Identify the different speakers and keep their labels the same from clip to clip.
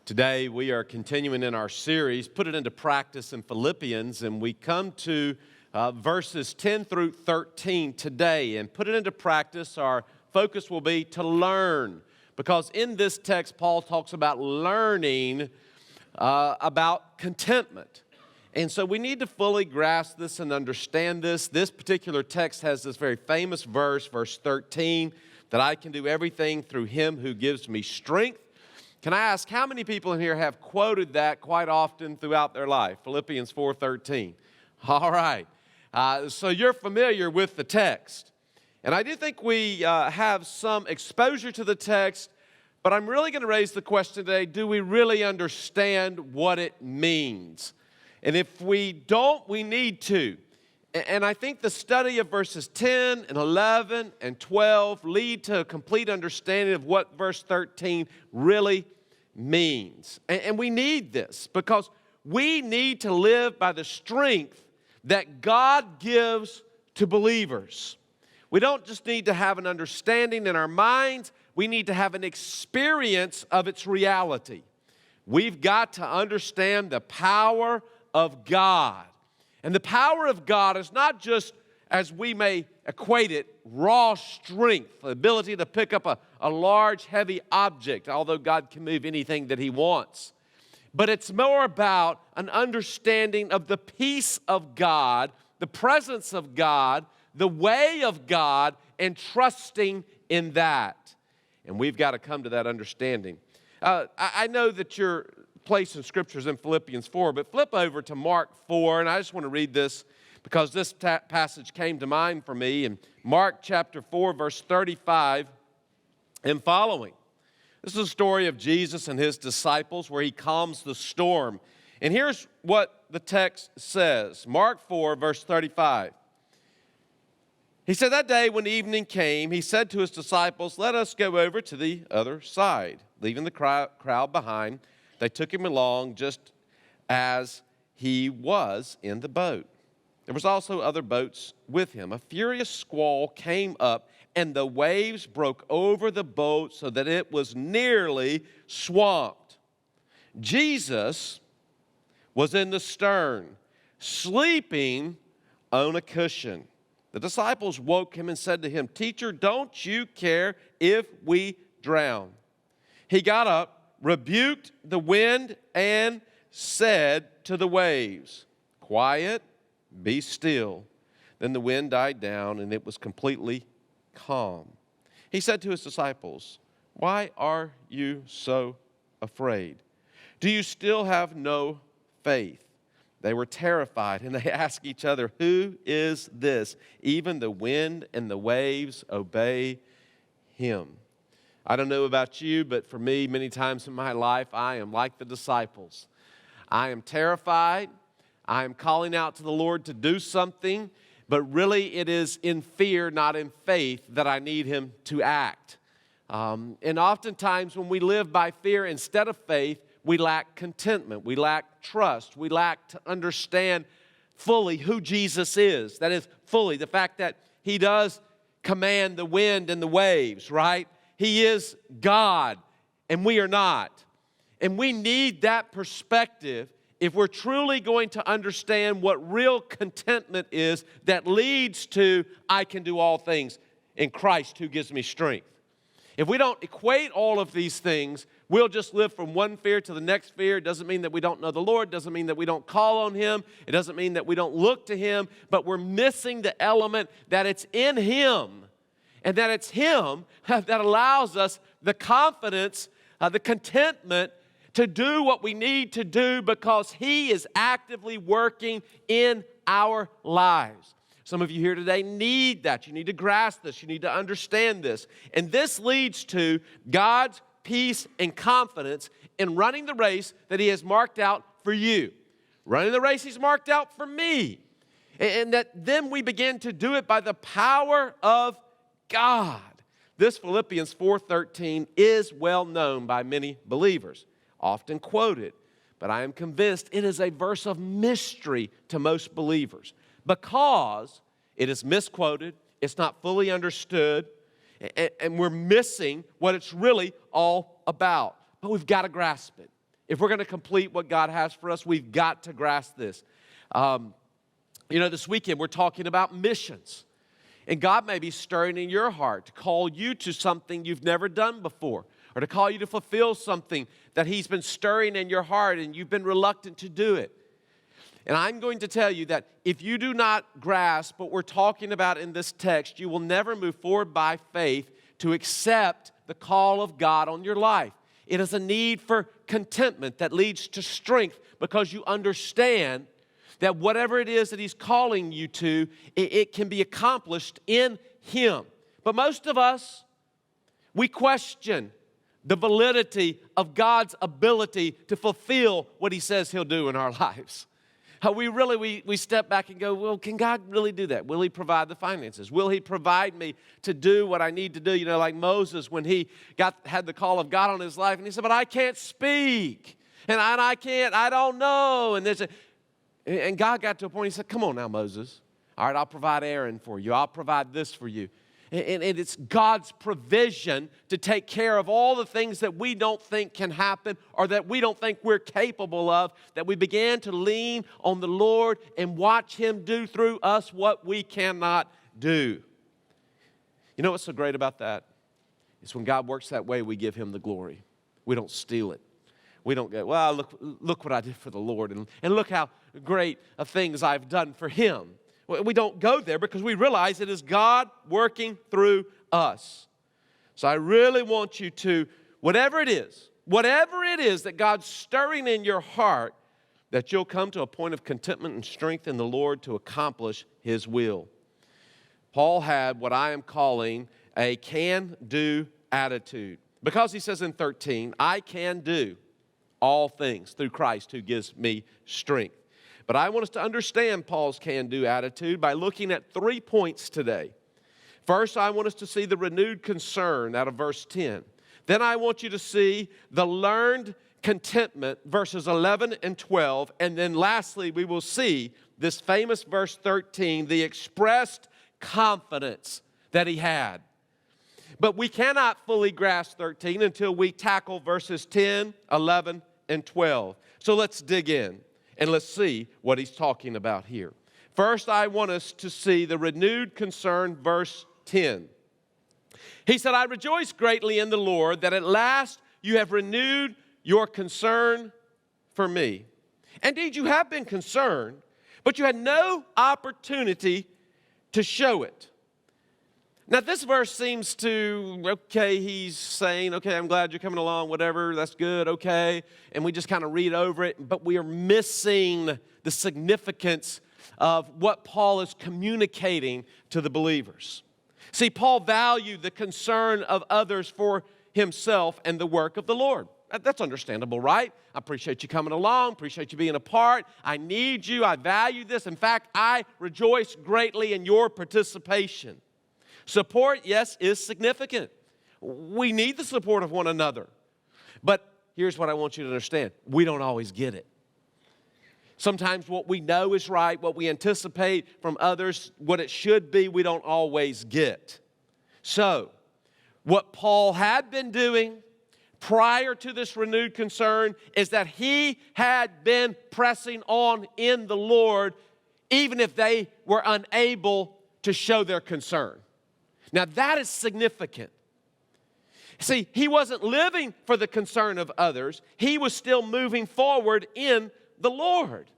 Speaker 1: Today we are continuing in our series, Put It Into Practice in Philippians, and we come to verses 10 through 13 today. And put it into practice, our focus will be to learn, because in this text Paul talks about learning about contentment. And so we need to fully grasp this and understand this. This particular text has this very famous verse, verse 13, that I can do everything through him who gives me strength. Can I ask how many people in here have quoted that quite often throughout their life? Philippians 4:13. All right. So you're familiar with the text. And I do think we have some exposure to the text, but I'm really going to raise the question today, do we really understand what it means? And if we don't, we need to. And I think the study of verses 10 and 11 and 12 lead to a complete understanding of what verse 13 really means. And we need this because we need to live by the strength that God gives to believers. We don't just need to have an understanding in our minds, we need to have an experience of its reality. We've got to understand the power of God. And the power of God is not just, as we may equate it, raw strength, the ability to pick up a large, heavy object, although God can move anything that He wants. But it's more about an understanding of the peace of God, the presence of God, the way of God, and trusting in that. And we've got to come to that understanding. I know that your place in Scripture is in Philippians 4, but flip over to Mark 4, and I just want to read this because this passage came to mind for me in Mark chapter 4, verse 35 and following. This is a story of Jesus and His disciples where He calms the storm. And here's what the text says. Mark 4, verse 35. He said, that day when evening came, He said to His disciples, let us go over to the other side. Leaving the crowd behind, they took Him along just as He was in the boat. There was also other boats with Him. A furious squall came up, and the waves broke over the boat so that it was nearly swamped. Jesus was in the stern, sleeping on a cushion. The disciples woke Him and said to Him, Teacher, don't you care if we drown? He got up, rebuked the wind, and said to the waves, Quiet, be still. Then the wind died down, and it was completely calm. He said to His disciples, Why are you so afraid? Do you still have no faith? They were terrified, and they asked each other, Who is this? Even the wind and the waves obey Him. I don't know about you, but for me, many times in my life, I am like the disciples. I am terrified. I am calling out to the Lord to do something, but really it is in fear, not in faith, that I need Him to act. And oftentimes when we live by fear instead of faith, we lack contentment, we lack trust, we lack to understand fully who Jesus is. That is, fully the fact that He does command the wind and the waves, right? He is God, and we are not. And we need that perspective if we're truly going to understand what real contentment is that leads to, I can do all things in Christ who gives me strength. If we don't equate all of these things, we'll just live from one fear to the next fear. It doesn't mean that we don't know the Lord. It doesn't mean that we don't call on Him. It doesn't mean that we don't look to Him. But we're missing the element that it's in Him. And that it's Him that allows us the confidence, the contentment to do what we need to do because He is actively working in our lives. Some of you here today need that. You need to grasp this. You need to understand this. And this leads to God's peace and confidence in running the race that He has marked out for you. Running the race He's marked out for me. And that then we begin to do it by the power of God. This Philippians 4:13 is well known by many believers, often quoted, but I am convinced it is a verse of mystery to most believers because it is misquoted, it's not fully understood, and we're missing what it's really all about. But we've got to grasp it. If we're going to complete what God has for us, we've got to grasp this. This weekend we're talking about missions. And God may be stirring in your heart to call you to something you've never done before, or to call you to fulfill something that He's been stirring in your heart and you've been reluctant to do it. And I'm going to tell you that if you do not grasp what we're talking about in this text, you will never move forward by faith to accept the call of God on your life. It is a need for contentment that leads to strength because you understand that whatever it is that He's calling you to, it can be accomplished in Him. But most of us, we question the validity of God's ability to fulfill what He says He'll do in our lives. We step back and go, well, can God really do that? Will He provide the finances? Will He provide me to do what I need to do? Like Moses when he had the call of God on his life, and he said, but I can't speak, and I don't know. And God got to a point, He said, come on now, Moses. All right, I'll provide Aaron for you. I'll provide this for you. And it's God's provision to take care of all the things that we don't think can happen or that we don't think we're capable of, that we began to lean on the Lord and watch Him do through us what we cannot do. You know what's so great about that? It's when God works that way, we give Him the glory. We don't steal it. We don't go, well, look what I did for the Lord, and look how great of things I've done for Him. We don't go there because we realize it is God working through us. So I really want you to, whatever it is that God's stirring in your heart, that you'll come to a point of contentment and strength in the Lord to accomplish His will. Paul had what I am calling a can-do attitude. Because he says in 13, I can do all things through Christ who gives me strength. But I want us to understand Paul's can-do attitude by looking at 3 points today. First, I want us to see the renewed concern out of verse 10. Then I want you to see the learned contentment, verses 11 and 12. And then lastly, we will see this famous verse 13, the expressed confidence that he had. But we cannot fully grasp 13 until we tackle verses 10, 11, and 12. So let's dig in. And let's see what he's talking about here. First, I want us to see the renewed concern, verse 10. He said, I rejoice greatly in the Lord that at last you have renewed your concern for me. Indeed, you have been concerned, but you had no opportunity to show it. Now, this verse seems to, he's saying, I'm glad you're coming along, whatever, that's good, okay. And we just kind of read over it, but we are missing the significance of what Paul is communicating to the believers. See, Paul valued the concern of others for himself and the work of the Lord. That's understandable, right? I appreciate you coming along, appreciate you being a part. I need you, I value this. In fact, I rejoice greatly in your participation. Support, yes, is significant. We need the support of one another. But here's what I want you to understand. We don't always get it. Sometimes what we know is right, what we anticipate from others, what it should be, we don't always get. So, what Paul had been doing prior to this renewed concern is that he had been pressing on in the Lord, even if they were unable to show their concern. Now, that is significant. See, he wasn't living for the concern of others. He was still moving forward in the Lord.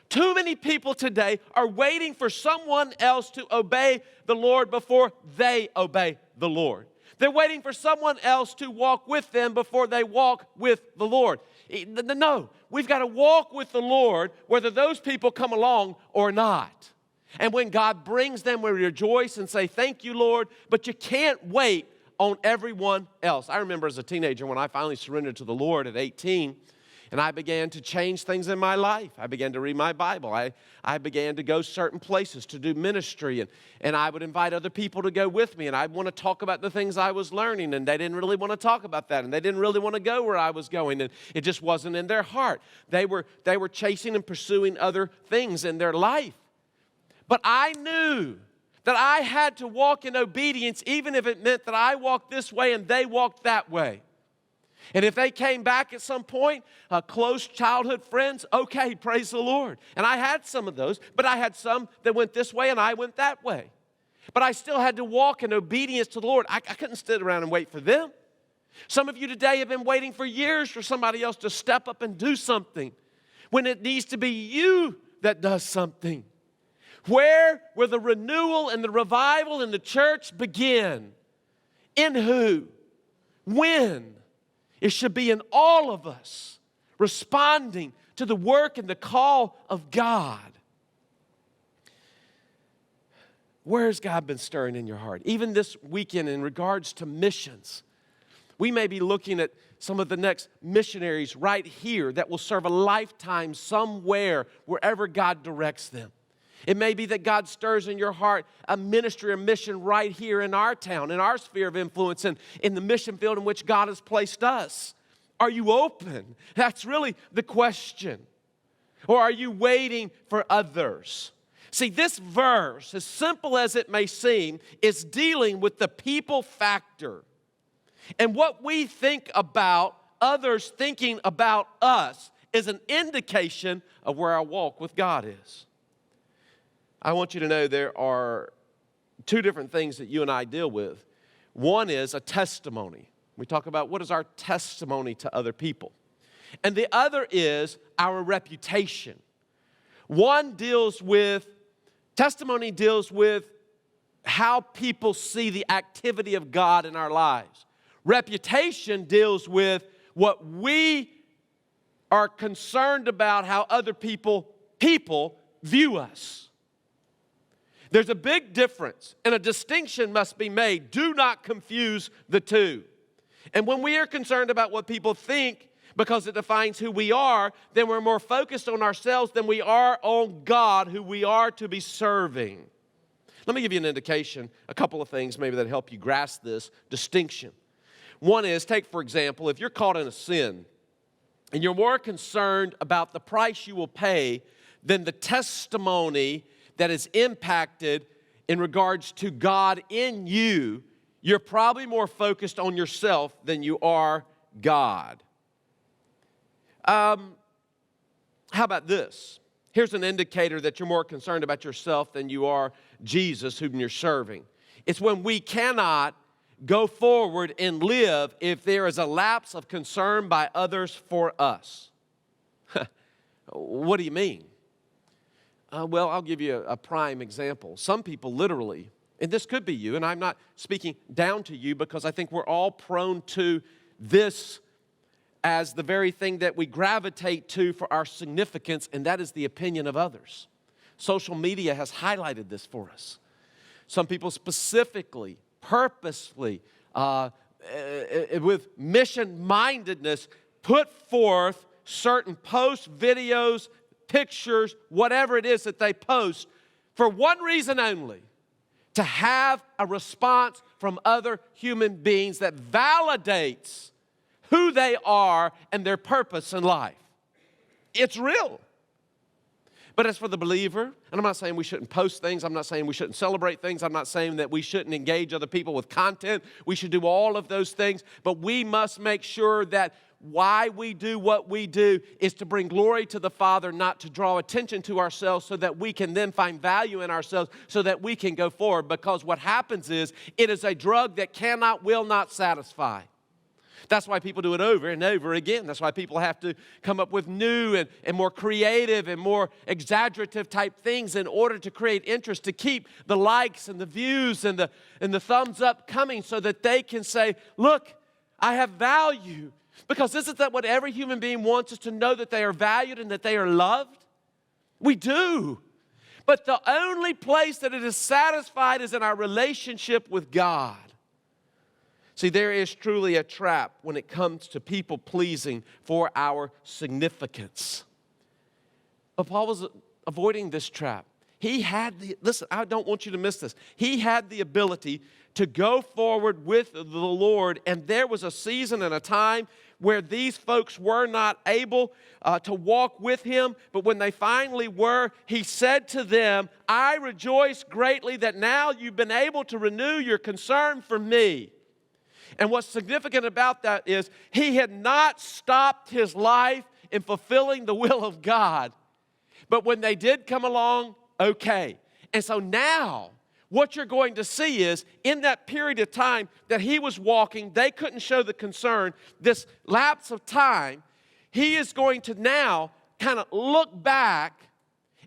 Speaker 1: Too many people today are waiting for someone else to obey the Lord before they obey the Lord. They're waiting for someone else to walk with them before they walk with the Lord. No, we've got to walk with the Lord whether those people come along or not. And when God brings them, we rejoice and say, thank you, Lord, but you can't wait on everyone else. I remember as a teenager when I finally surrendered to the Lord at 18, and I began to change things in my life. I began to read my Bible. I began to go certain places to do ministry, and I would invite other people to go with me, and I'd want to talk about the things I was learning, and they didn't really want to talk about that, and they didn't really want to go where I was going, and it just wasn't in their heart. They were chasing and pursuing other things in their life. But I knew that I had to walk in obedience even if it meant that I walked this way and they walked that way. And if they came back at some point, close childhood friends, okay, praise the Lord. And I had some of those, but I had some that went this way and I went that way. But I still had to walk in obedience to the Lord. I couldn't sit around and wait for them. Some of you today have been waiting for years for somebody else to step up and do something when it needs to be you that does something. Where will the renewal and the revival in the church begin? In who? When? It should be in all of us responding to the work and the call of God. Where has God been stirring in your heart? Even this weekend in regards to missions, we may be looking at some of the next missionaries right here that will serve a lifetime somewhere, wherever God directs them. It may be that God stirs in your heart a ministry or mission right here in our town, in our sphere of influence, and in the mission field in which God has placed us. Are you open? That's really the question. Or are you waiting for others? See, this verse, as simple as it may seem, is dealing with the people factor. And what we think about others thinking about us is an indication of where our walk with God is. I want you to know there are two different things that you and I deal with. One is a testimony. We talk about what is our testimony to other people. And the other is our reputation. Testimony deals with how people see the activity of God in our lives. Reputation deals with what we are concerned about, how other people view us. There's a big difference, and a distinction must be made. Do not confuse the two. And when we are concerned about what people think, because it defines who we are, then we're more focused on ourselves than we are on God, who we are to be serving. Let me give you an indication, a couple of things maybe that help you grasp this distinction. One is, take for example, if you're caught in a sin, and you're more concerned about the price you will pay than the testimony that is impacted in regards to God in you, you're probably more focused on yourself than you are God. How about this? Here's an indicator that you're more concerned about yourself than you are Jesus, whom you're serving. It's when we cannot go forward and live if there is a lapse of concern by others for us. What do you mean? Well, I'll give you a prime example. Some people literally, and this could be you, and I'm not speaking down to you because I think we're all prone to this as the very thing that we gravitate to for our significance, and that is the opinion of others. Social media has highlighted this for us. Some people specifically, purposefully, with mission-mindedness, put forth certain posts, videos, pictures, whatever it is that they post, for one reason only, to have a response from other human beings that validates who they are and their purpose in life. It's real. But as for the believer, and I'm not saying we shouldn't post things, I'm not saying we shouldn't celebrate things, I'm not saying that we shouldn't engage other people with content, we should do all of those things, but we must make sure that why we do what we do is to bring glory to the Father, not to draw attention to ourselves so that we can then find value in ourselves so that we can go forward. Because what happens is it is a drug that will not satisfy. That's why people do it over and over again. That's why people have to come up with new and more creative and more exaggerative type things in order to create interest, to keep the likes and the views and the thumbs up coming so that they can say, look, I have value. Because isn't that what every human being wants, is to know that they are valued and that they are loved? We do. But the only place that it is satisfied is in our relationship with God. See, there is truly a trap when it comes to people pleasing for our significance. But Paul was avoiding this trap. Listen, I don't want you to miss this. He had the ability to go forward with the Lord, and there was a season and a time where these folks were not able to walk with him, but when they finally were, he said to them, I rejoice greatly that now you've been able to renew your concern for me. And what's significant about that is he had not stopped his life in fulfilling the will of God. But when they did come along, okay. And so now, what you're going to see is, in that period of time that he was walking, they couldn't show the concern. This lapse of time, he is going to now kind of look back,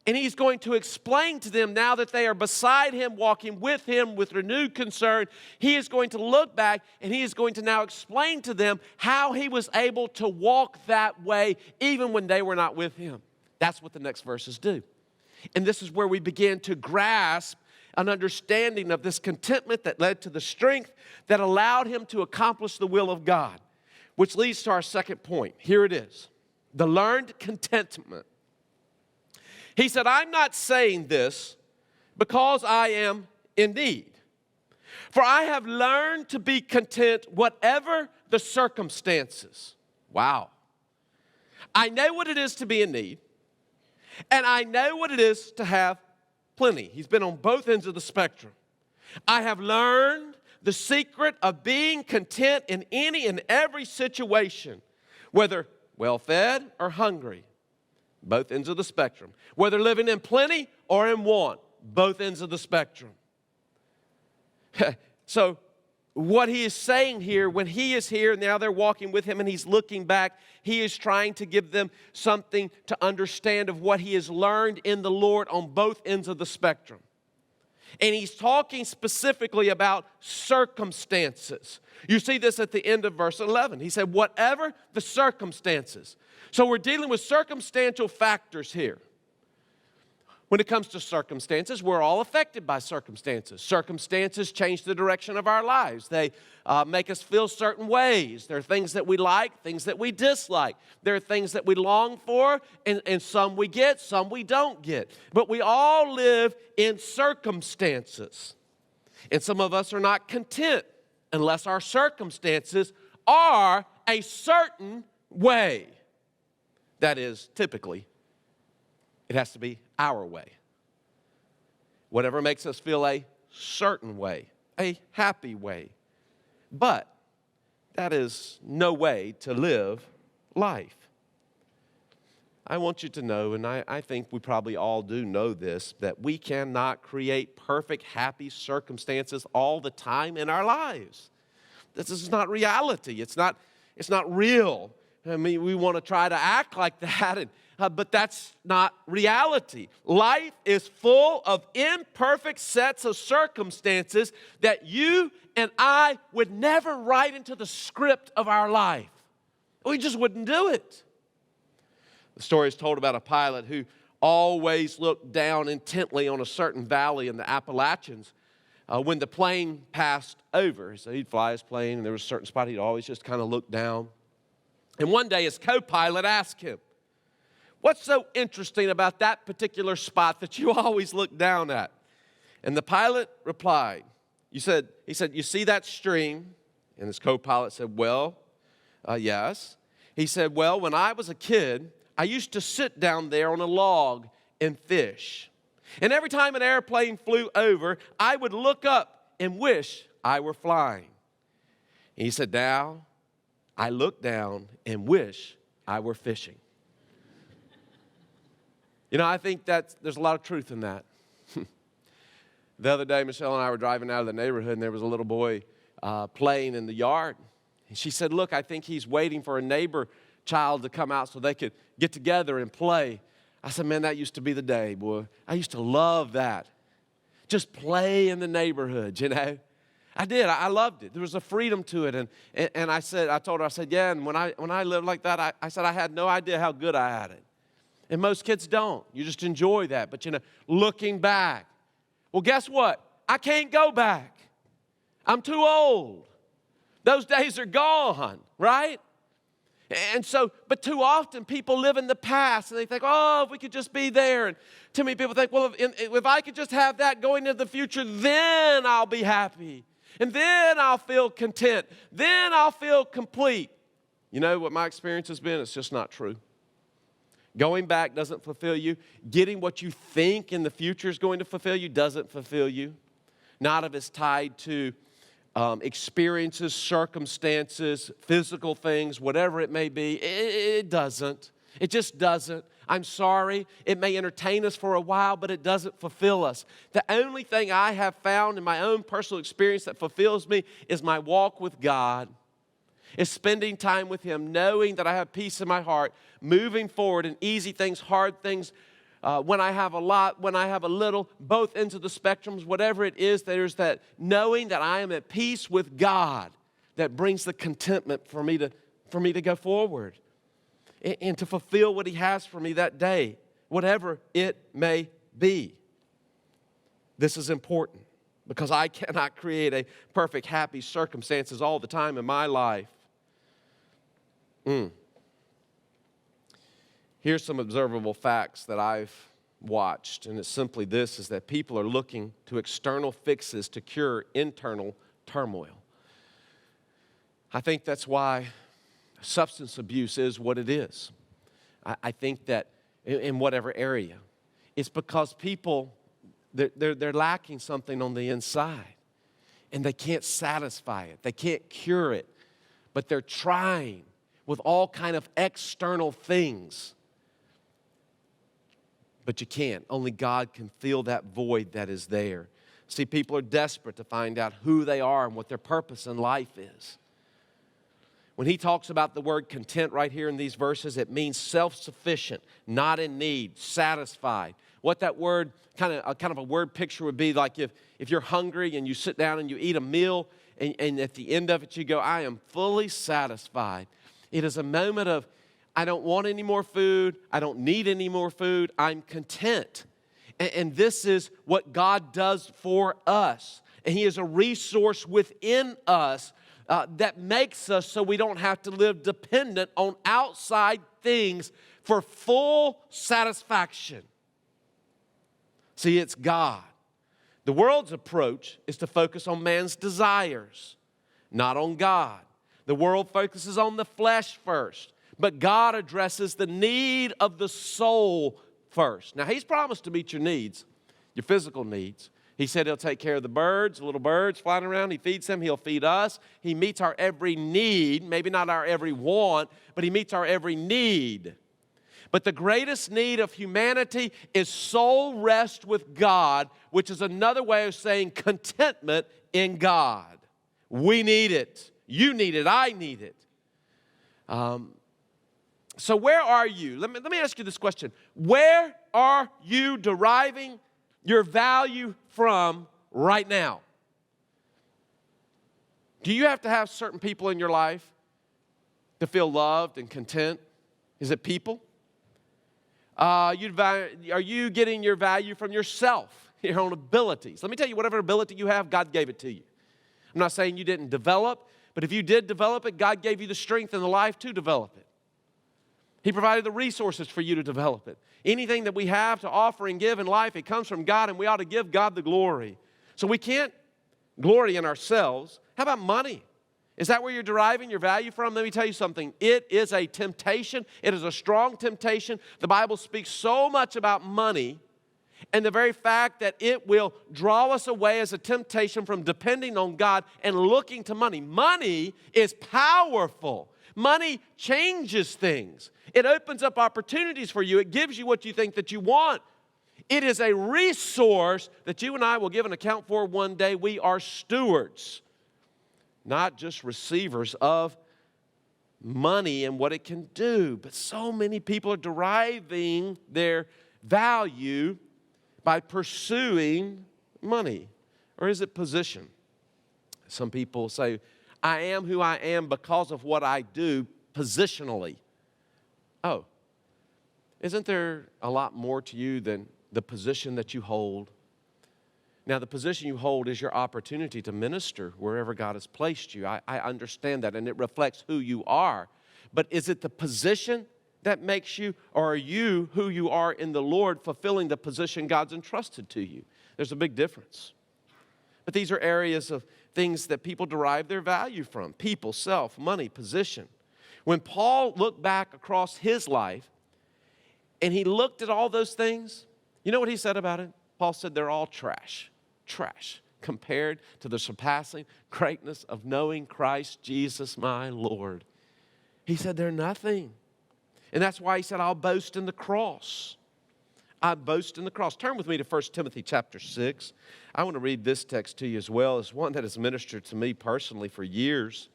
Speaker 1: and he's going to explain to them, now that they are beside him, walking with him with renewed concern, he is going to look back, and he is going to now explain to them how he was able to walk that way even when they were not with him. That's what the next verses do. And this is where we begin to grasp an understanding of this contentment that led to the strength that allowed him to accomplish the will of God, which leads to our second point. Here it is, the learned contentment. He said, I'm not saying this because I am in need, for I have learned to be content whatever the circumstances. Wow. I know what it is to be in need, and I know what it is to have plenty. He's been on both ends of the spectrum. I have learned the secret of being content in any and every situation, whether well-fed or hungry, both ends of the spectrum. Whether living in plenty or in want, both ends of the spectrum. So what he is saying here, when he is here, now they're walking with him and he's looking back, he is trying to give them something to understand of what he has learned in the Lord on both ends of the spectrum. And he's talking specifically about circumstances. You see this at the end of verse 11. He said, whatever the circumstances. So we're dealing with circumstantial factors here. When it comes to circumstances, we're all affected by circumstances. Circumstances change the direction of our lives. They make us feel certain ways. There are things that we like, things that we dislike. There are things that we long for, and some we get, some we don't get. But we all live in circumstances. And some of us are not content unless our circumstances are a certain way. That is, typically, it has to be our way. Whatever makes us feel a certain way, a happy way. But that is no way to live life. I want you to know, and I think we probably all do know this, that we cannot create perfect, happy circumstances all the time in our lives. This is not reality. It's not real. I mean, we want to try to act like that, but that's not reality. Life is full of imperfect sets of circumstances that you and I would never write into the script of our life. We just wouldn't do it. The story is told about a pilot who always looked down intently on a certain valley in the Appalachians when the plane passed over. So he'd fly his plane, and there was a certain spot he'd always just kind of look down. And one day his co-pilot asked him, what's so interesting about that particular spot that you always look down at? And the pilot replied, he said, you see that stream? And his co-pilot said, well, yes. He said, well, when I was a kid, I used to sit down there on a log and fish. And every time an airplane flew over, I would look up and wish I were flying. And he said, now I look down and wish I were fishing. You know, I think there's a lot of truth in that. The other day, Michelle and I were driving out of the neighborhood, and there was a little boy playing in the yard. And she said, look, I think he's waiting for a neighbor child to come out so they could get together and play. I said, man, that used to be the day, boy. I used to love that. Just play in the neighborhood, you know. I did. I loved it. There was a freedom to it. And I told her, yeah, and when I lived like that, I said I had no idea how good I had it. And most kids don't. You just enjoy that. But, you know, looking back. Well, guess what? I can't go back. I'm too old. Those days are gone, right? And so, but too often people live in the past and they think, oh, if we could just be there. And too many people think, well, if I could just have that going into the future, then I'll be happy. And then I'll feel content. Then I'll feel complete. You know what my experience has been? It's just not true. Going back doesn't fulfill you. Getting what you think in the future is going to fulfill you doesn't fulfill you. Not if it's tied to experiences, circumstances, physical things, whatever it may be. It doesn't. It just doesn't. I'm sorry. It may entertain us for a while, but it doesn't fulfill us. The only thing I have found in my own personal experience that fulfills me is my walk with God. Is spending time with Him, knowing that I have peace in my heart, moving forward in easy things, hard things, when I have a lot, when I have a little, both ends of the spectrums, whatever it is, there's that knowing that I am at peace with God that brings the contentment for me to go forward and to fulfill what He has for me that day, whatever it may be. This is important because I cannot create a perfect, happy circumstances all the time in my life. Here's some observable facts that I've watched, and it's simply this, is that people are looking to external fixes to cure internal turmoil. I think that's why substance abuse is what it is. I think that in whatever area, it's because people, they're lacking something on the inside, and they can't satisfy it. They can't cure it, but they're trying with all kind of external things. But you can't. Only God can fill that void that is there. See, people are desperate to find out who they are and what their purpose in life is. When he talks about the word content right here in these verses, it means self-sufficient, not in need, satisfied. What that word, kind of a word picture would be like if you're hungry and you sit down and you eat a meal, and at the end of it you go, I am fully satisfied. It is a moment of, I don't want any more food. I don't need any more food. I'm content. And this is what God does for us. And He is a resource within us that makes us so we don't have to live dependent on outside things for full satisfaction. See, it's God. The world's approach is to focus on man's desires, not on God. The world focuses on the flesh first, but God addresses the need of the soul first. Now, He's promised to meet your needs, your physical needs. He said He'll take care of the birds, little birds flying around. He feeds them. He'll feed us. He meets our every need, maybe not our every want, but He meets our every need. But the greatest need of humanity is soul rest with God, which is another way of saying contentment in God. We need it. You need it. I need it. So where are you? Let me ask you this question. Where are you deriving your value from right now? Do you have to have certain people in your life to feel loved and content? Is it people? Are you getting your value from yourself, your own abilities? Let me tell you, whatever ability you have, God gave it to you. I'm not saying you didn't develop, but if you did develop it, God gave you the strength and the life to develop it. He provided the resources for you to develop it. Anything that we have to offer and give in life, it comes from God, and we ought to give God the glory. So we can't glory in ourselves. How about money? Is that where you're deriving your value from? Let me tell you something. It is a temptation. It is a strong temptation. The Bible speaks so much about money, and the very fact that it will draw us away as a temptation from depending on God and looking to money. Money is powerful. Money changes things. It opens up opportunities for you. It gives you what you think that you want. It is a resource that you and I will give an account for one day. We are stewards, not just receivers of money and what it can do. But so many people are deriving their value by pursuing money. Or is it position? Some people say, I am who I am because of what I do positionally. Oh, isn't there a lot more to you than the position that you hold? Now, the position you hold is your opportunity to minister wherever God has placed you. I understand that, and it reflects who you are. But is it the position that makes you, or are you who you are in the Lord fulfilling the position God's entrusted to you? There's a big difference. But these are areas of things that people derive their value from. People, self, money, position. When Paul looked back across his life and he looked at all those things, you know what he said about it? Paul said they're all trash. Trash. compared to the surpassing greatness of knowing Christ Jesus my Lord. He said they're nothing. And that's why he said, I'll boast in the cross. I boast in the cross. Turn with me to 1 Timothy chapter 6. I want to read this text to you as well. It's one that has ministered to me personally for years.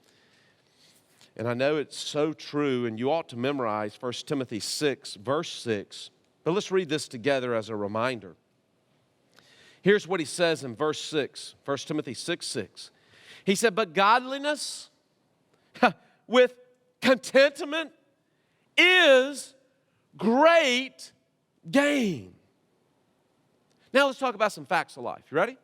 Speaker 1: And I know it's so true, and you ought to memorize 1 Timothy 6, verse 6. But let's read this together as a reminder. Here's what he says in verse 6, 1 Timothy 6:6. He said, but godliness with contentment is great gain. Now let's talk about some facts of life. You ready?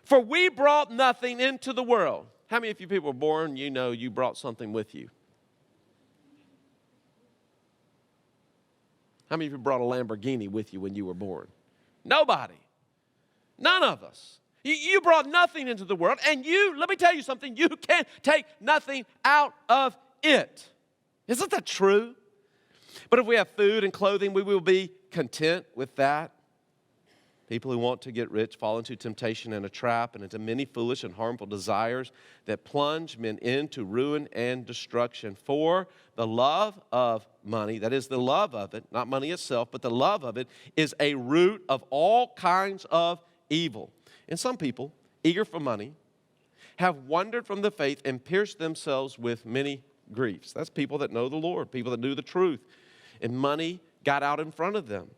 Speaker 1: For we brought nothing into the world. How many of you people were born, you know you brought something with you? How many of you brought a Lamborghini with you when you were born? Nobody. None of us. You brought nothing into the world, and let me tell you something, you can take nothing out of it. Isn't that true? But if we have food and clothing, we will be content with that. People who want to get rich fall into temptation and a trap and into many foolish and harmful desires that plunge men into ruin and destruction. For the love of money, that is the love of it, not money itself, but the love of it is a root of all kinds of evil. And some people, eager for money, have wandered from the faith and pierced themselves with many griefs. That's people that know the Lord, people that knew the truth. And money got out in front of them.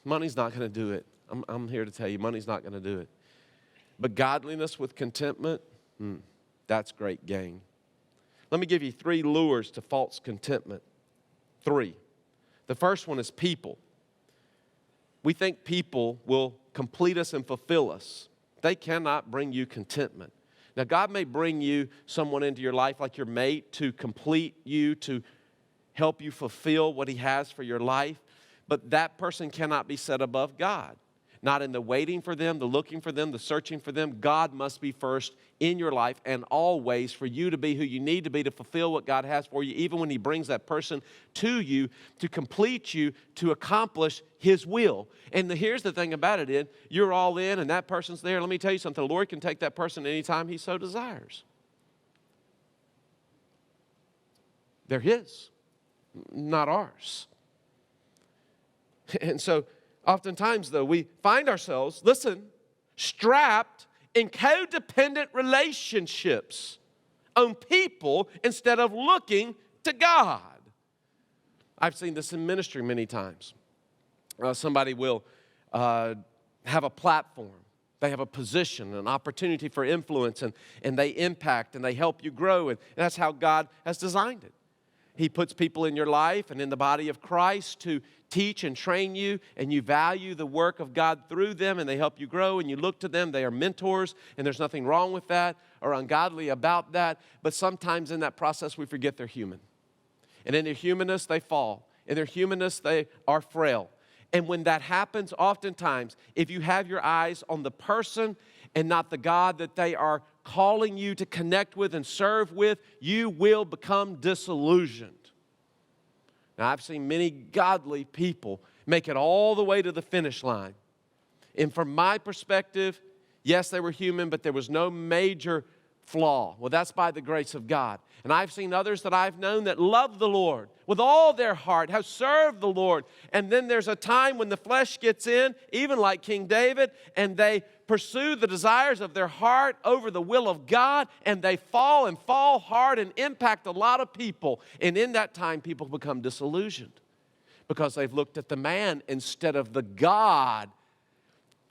Speaker 1: Money's not going to do it. I'm here to tell you, money's not going to do it. But godliness with contentment, that's great gain. Let me give you 3 lures to false contentment. 3. The first one is people. We think people will complete us and fulfill us. They cannot bring you contentment. Now, God may bring you someone into your life like your mate to complete you, to help you fulfill what He has for your life. But that person cannot be set above God. Not in the waiting for them, the looking for them, the searching for them. God must be first in your life and always for you to be who you need to be to fulfill what God has for you, even when He brings that person to you to complete you, to accomplish His will. And here's the thing about it, you're all in and that person's there. Let me tell you something, the Lord can take that person anytime He so desires. They're His, not ours. And so, oftentimes, though, we find ourselves, strapped in codependent relationships on people instead of looking to God. I've seen this in ministry many times. Somebody will have a platform. They have a position, an opportunity for influence, and they impact and they help you grow. And that's how God has designed it. He puts people in your life and in the body of Christ to teach and train you, and you value the work of God through them, and they help you grow, and you look to them. They are mentors, and there's nothing wrong with that or ungodly about that. But sometimes in that process, we forget they're human. And in their humanness, they fall. In their humanness, they are frail. And when that happens, oftentimes, if you have your eyes on the person and not the God that they are calling you to connect with and serve with, you will become disillusioned. Now, I've seen many godly people make it all the way to the finish line. And from my perspective, yes, they were human, but there was no major flaw. Well, that's by the grace of God. And I've seen others that I've known that love the Lord with all their heart, have served the Lord. And then there's a time when the flesh gets in, even like King David, and they pursue the desires of their heart over the will of God, and they fall hard and impact a lot of people. And in that time, people become disillusioned because they've looked at the man instead of the God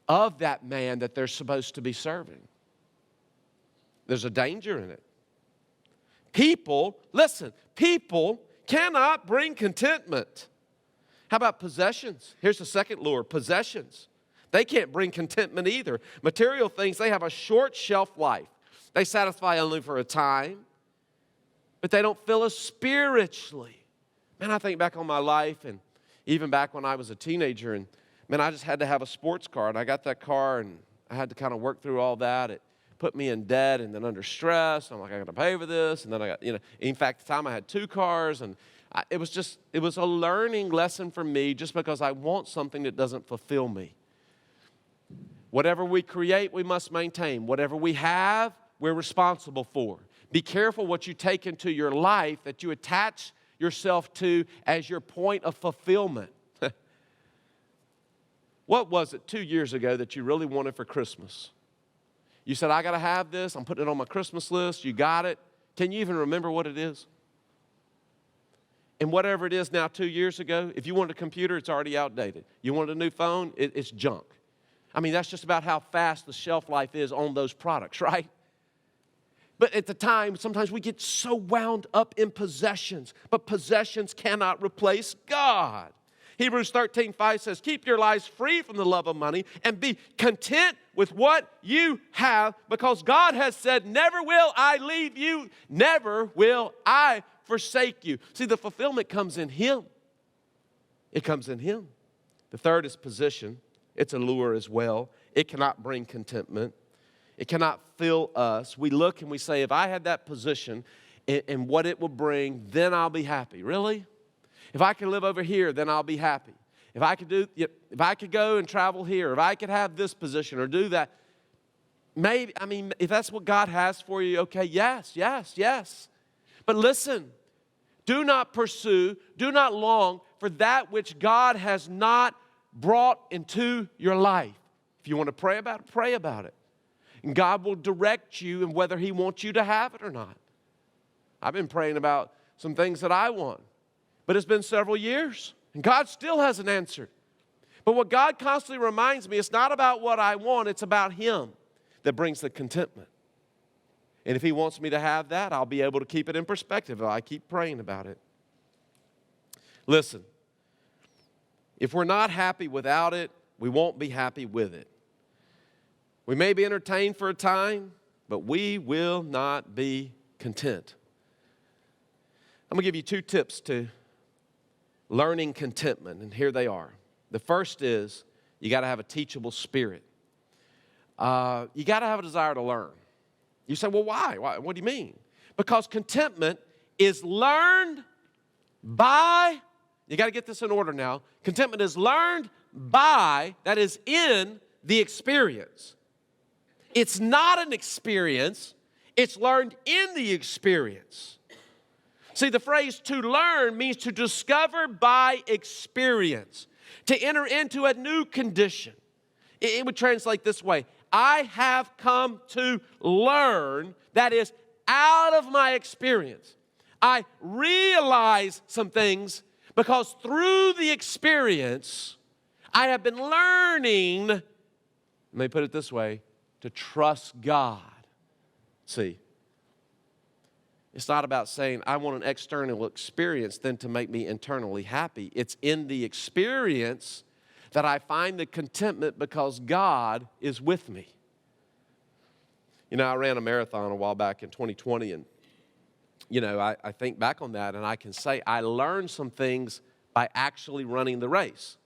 Speaker 1: of that man that they're supposed to be serving. There's a danger in it. People cannot bring contentment. How about possessions? Here's the second lure, possessions. They can't bring contentment either. Material things, they have a short shelf life. They satisfy only for a time, but they don't fill us spiritually. Man, I think back on my life, and even back when I was a teenager, and man, I just had to have a sports car, and I got that car, and I had to kind of work through all that. It put me in debt and then under stress. I'm like, I got to pay for this. And then I got, in fact, at the time I had 2 cars, and it was a learning lesson for me just because I want something that doesn't fulfill me. Whatever we create, we must maintain. Whatever we have, we're responsible for. Be careful what you take into your life that you attach yourself to as your point of fulfillment. What was it 2 years ago that you really wanted for Christmas? You said, I got to have this. I'm putting it on my Christmas list. You got it. Can you even remember what it is? And whatever it is now 2 years ago, if you wanted a computer, it's already outdated. You wanted a new phone, it's junk. I mean, that's just about how fast the shelf life is on those products, right? But at the time, sometimes we get so wound up in possessions, but possessions cannot replace God. Hebrews 13:5 says, keep your lives free from the love of money and be content with what you have, because God has said, never will I leave you, never will I forsake you. See, the fulfillment comes in Him. It comes in Him. The third is position. It's a lure as well. It cannot bring contentment. It cannot fill us. We look and we say, if I had that position and what it will bring, then I'll be happy. Really? If I can live over here, then I'll be happy. If I could go and travel here, if I could have this position or do that, maybe, if that's what God has for you, okay, yes. But listen, do not pursue, do not long for that which God has not brought into your life. If you want to pray about it. And God will direct you in whether He wants you to have it or not. I've been praying about some things that I want, but it's been several years, and God still hasn't answered. But what God constantly reminds me, it's not about what I want, it's about Him that brings the contentment. And if He wants me to have that, I'll be able to keep it in perspective if I keep praying about it. Listen, if we're not happy without it, we won't be happy with it. We may be entertained for a time, but we will not be content. I'm going to give you 2 tips to learning contentment, and here they are. The first is you got to have a teachable spirit. You got to have a desire to learn. You say, well, why? What do you mean? Because contentment is learned by, you got to get this in order now. Contentment is learned by, that is in the experience. It's not an experience, it's learned in the experience. See, the phrase to learn means to discover by experience, to enter into a new condition. It would translate this way: I have come to learn, that is, out of my experience. I realize some things because through the experience, I have been learning, let me put it this way, to trust God. See, it's not about saying I want an external experience then to make me internally happy. It's in the experience that I find the contentment because God is with me. You know, I ran a marathon a while back in 2020, and, you know, I think back on that, and I can say I learned some things by actually running the race.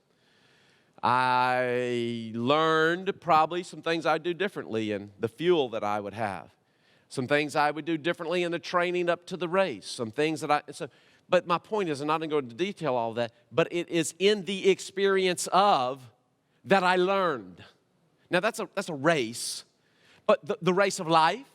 Speaker 1: I learned probably some things I'd do differently in the fuel that I would have. Some things I would do differently in the training up to the race. Some things that but my point is, I'm not going to go into detail all of that, but it is in the experience of that I learned. Now that's a race, but the race of life,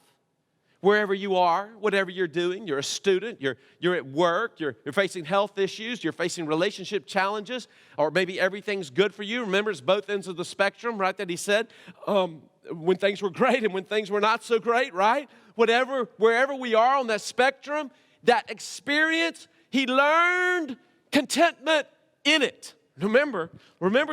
Speaker 1: wherever you are, whatever you're doing, you're a student, you're at work, you're facing health issues, you're facing relationship challenges, or maybe everything's good for you. Remember, it's both ends of the spectrum, right, that he said, when things were great and when things were not so great, right? Wherever we are on that spectrum, that experience, he learned contentment in it. Remember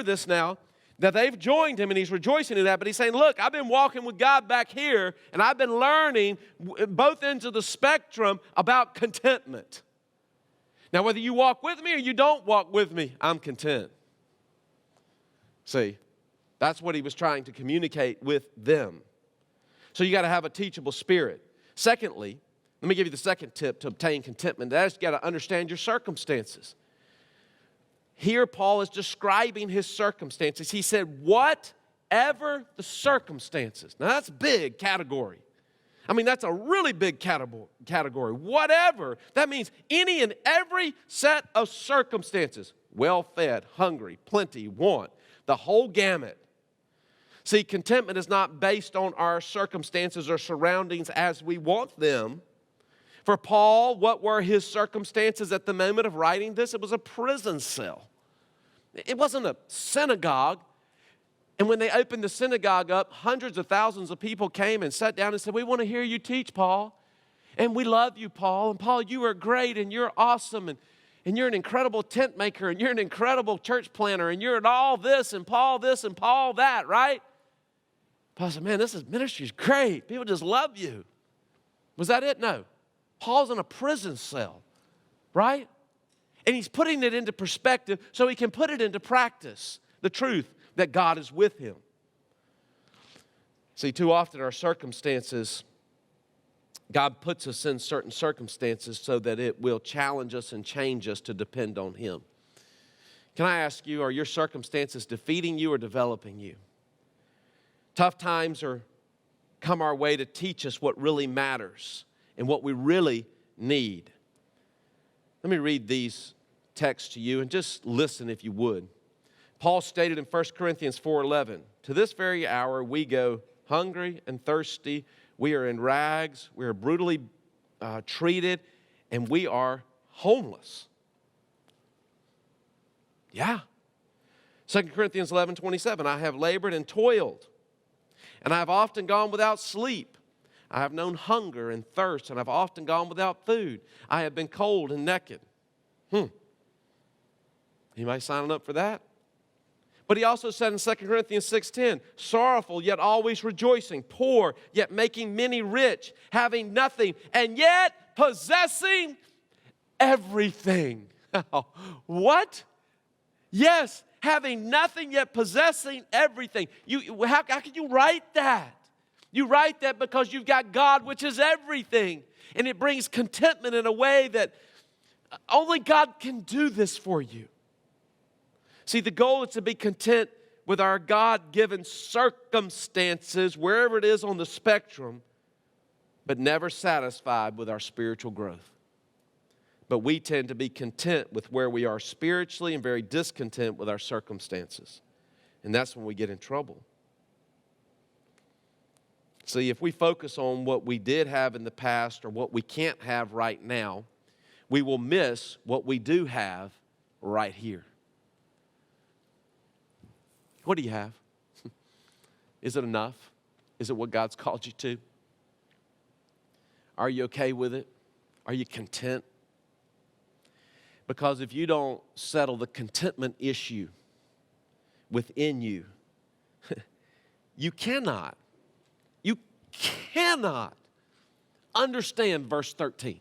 Speaker 1: this now, that they've joined him and he's rejoicing in that, but he's saying, look, I've been walking with God back here and I've been learning both ends of the spectrum about contentment. Now, whether you walk with me or you don't walk with me, I'm content. See, that's what he was trying to communicate with them. So you got to have a teachable spirit. Secondly, let me give you the second tip to obtain contentment. That is, you got to understand your circumstances. Here, Paul is describing his circumstances. He said, whatever the circumstances. Now, that's a big category. I mean, that's a really big category. Whatever. That means any and every set of circumstances. Well-fed, hungry, plenty, want. The whole gamut. See, contentment is not based on our circumstances or surroundings as we want them. For Paul, what were his circumstances at the moment of writing this? It was a prison cell. It wasn't a synagogue. And when they opened the synagogue up, hundreds of thousands of people came and sat down and said, "We want to hear you teach, Paul. And we love you, Paul. And Paul, you are great and you're awesome. And you're an incredible tent maker and you're an incredible church planner and you're at all this and Paul that, right?" Paul said, "Man, this ministry is great. People just love you." Was that it? No. Paul's in a prison cell, right? And he's putting it into perspective so he can put it into practice, the truth that God is with him. See, too often our circumstances, God puts us in certain circumstances so that it will challenge us and change us to depend on Him. Can I ask you, are your circumstances defeating you or developing you? Tough times come our way to teach us what really matters and what we really need. Let me read these texts to you and just listen if you would. Paul stated in 1 Corinthians 4:11, "To this very hour we go hungry and thirsty. We are in rags. We are brutally treated, and we are homeless." Yeah. 2 Corinthians 11:27, "I have labored and toiled, and I have often gone without sleep. I have known hunger and thirst, and I've often gone without food. I have been cold and naked." Anybody signing up for that? But he also said in 2 Corinthians 6:10, "Sorrowful, yet always rejoicing, poor, yet making many rich, having nothing, and yet possessing everything." What? Yes, having nothing, yet possessing everything. How can you write that? You write that because you've got God, which is everything. And it brings contentment in a way that only God can do this for you. See, the goal is to be content with our God-given circumstances, wherever it is on the spectrum, but never satisfied with our spiritual growth. But we tend to be content with where we are spiritually and very discontent with our circumstances. And that's when we get in trouble. See, if we focus on what we did have in the past or what we can't have right now, we will miss what we do have right here. What do you have? Is it enough? Is it what God's called you to? Are you okay with it? Are you content? Because if you don't settle the contentment issue within you, you cannot understand verse 13,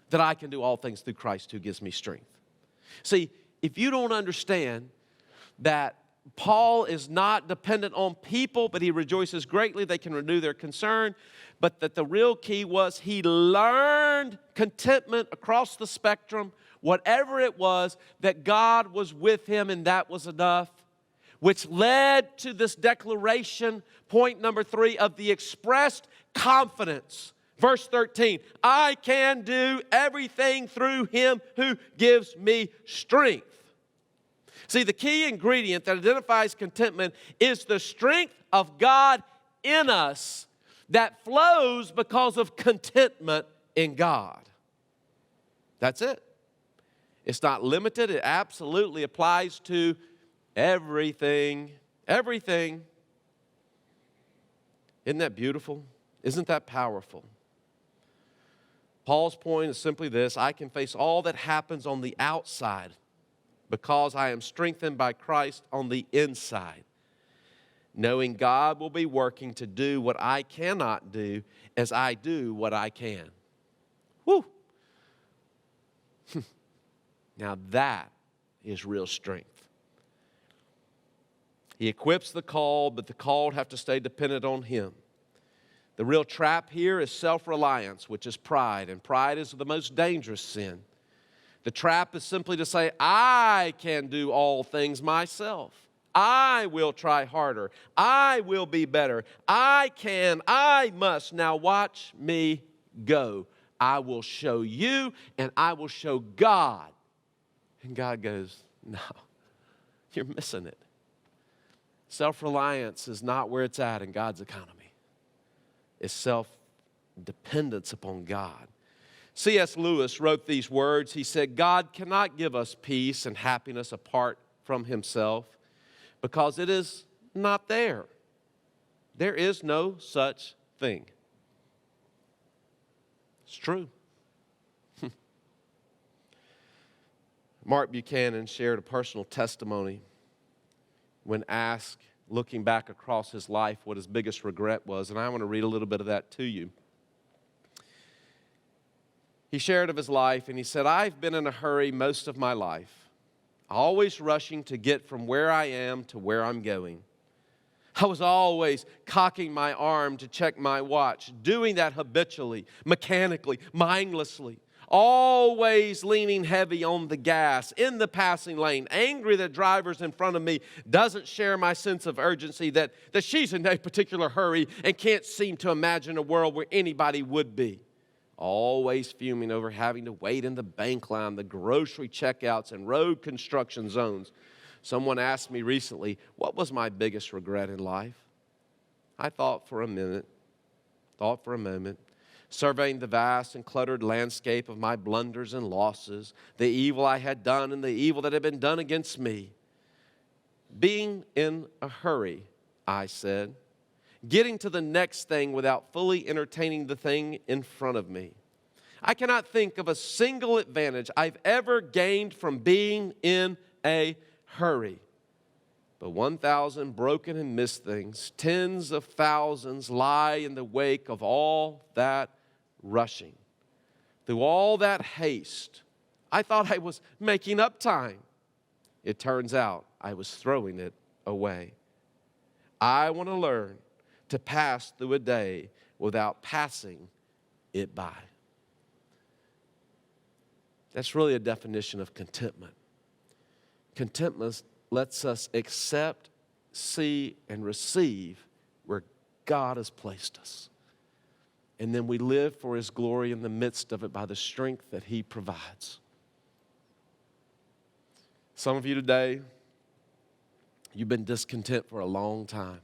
Speaker 1: that I can do all things through Christ who gives me strength. See, if you don't understand that Paul is not dependent on people, but he rejoices greatly, they can renew their concern, but that the real key was he learned contentment across the spectrum, whatever it was, that God was with him and that was enough, which led to this declaration, point number 3, of the expressed confidence. Verse 13, "I can do everything through him who gives me strength." See, the key ingredient that identifies contentment is the strength of God in us that flows because of contentment in God. That's it. It's not limited. It absolutely applies to everything. Everything. Isn't that beautiful? Isn't that powerful? Paul's point is simply this: I can face all that happens on the outside because I am strengthened by Christ on the inside, knowing God will be working to do what I cannot do as I do what I can. Woo! Now that is real strength. He equips the called, but the called have to stay dependent on him. The real trap here is self-reliance, which is pride, and pride is the most dangerous sin. The trap is simply to say, I can do all things myself. I will try harder. I will be better. I can, I must. Now watch me go. I will show you and I will show God. And God goes, no, you're missing it. Self-reliance is not where it's at in God's economy. It's self-dependence upon God. C.S. Lewis wrote these words. He said, God cannot give us peace and happiness apart from himself because it is not there. There is no such thing. It's true. Mark Buchanan shared a personal testimony when asked, looking back across his life, what his biggest regret was. And I want to read a little bit of that to you. He shared of his life, and he said, I've been in a hurry most of my life, always rushing to get from where I am to where I'm going. I was always cocking my arm to check my watch, doing that habitually, mechanically, mindlessly, always leaning heavy on the gas in the passing lane, angry that drivers in front of me doesn't share my sense of urgency, that she's in a particular hurry and can't seem to imagine a world where anybody would be. Always fuming over having to wait in the bank line, the grocery checkouts, and road construction zones. Someone asked me recently, what was my biggest regret in life? I thought for a moment, surveying the vast and cluttered landscape of my blunders and losses, the evil I had done and the evil that had been done against me. Being in a hurry, I said, getting to the next thing without fully entertaining the thing in front of me. I cannot think of a single advantage I've ever gained from being in a hurry. But 1,000 broken and missed things, tens of thousands lie in the wake of all that rushing. Through all that haste, I thought I was making up time. It turns out I was throwing it away. I want to learn to pass through a day without passing it by. That's really a definition of contentment. Contentment lets us accept, see, and receive where God has placed us. And then we live for His glory in the midst of it by the strength that He provides. Some of you today, you've been discontent for a long time.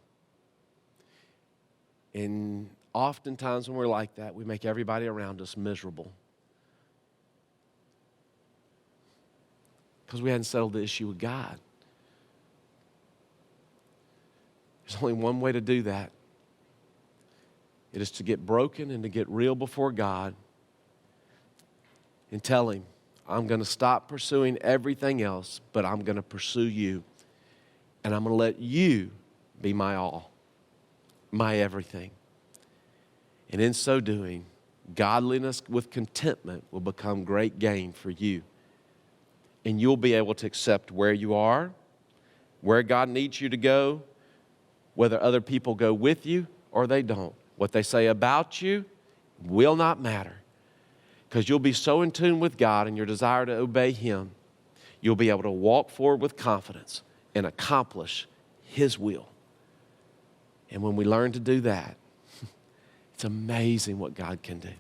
Speaker 1: And oftentimes when we're like that, we make everybody around us miserable. Because we hadn't settled the issue with God. There's only one way to do that. It is to get broken and to get real before God and tell Him, I'm going to stop pursuing everything else, but I'm going to pursue You. And I'm going to let You be my all, my everything. And in so doing, godliness with contentment will become great gain for you. And you'll be able to accept where you are, where God needs you to go, whether other people go with you or they don't. What they say about you will not matter, because you'll be so in tune with God and your desire to obey Him, you'll be able to walk forward with confidence and accomplish His will. And when we learn to do that, it's amazing what God can do.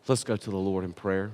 Speaker 1: Let's go to the Lord in prayer.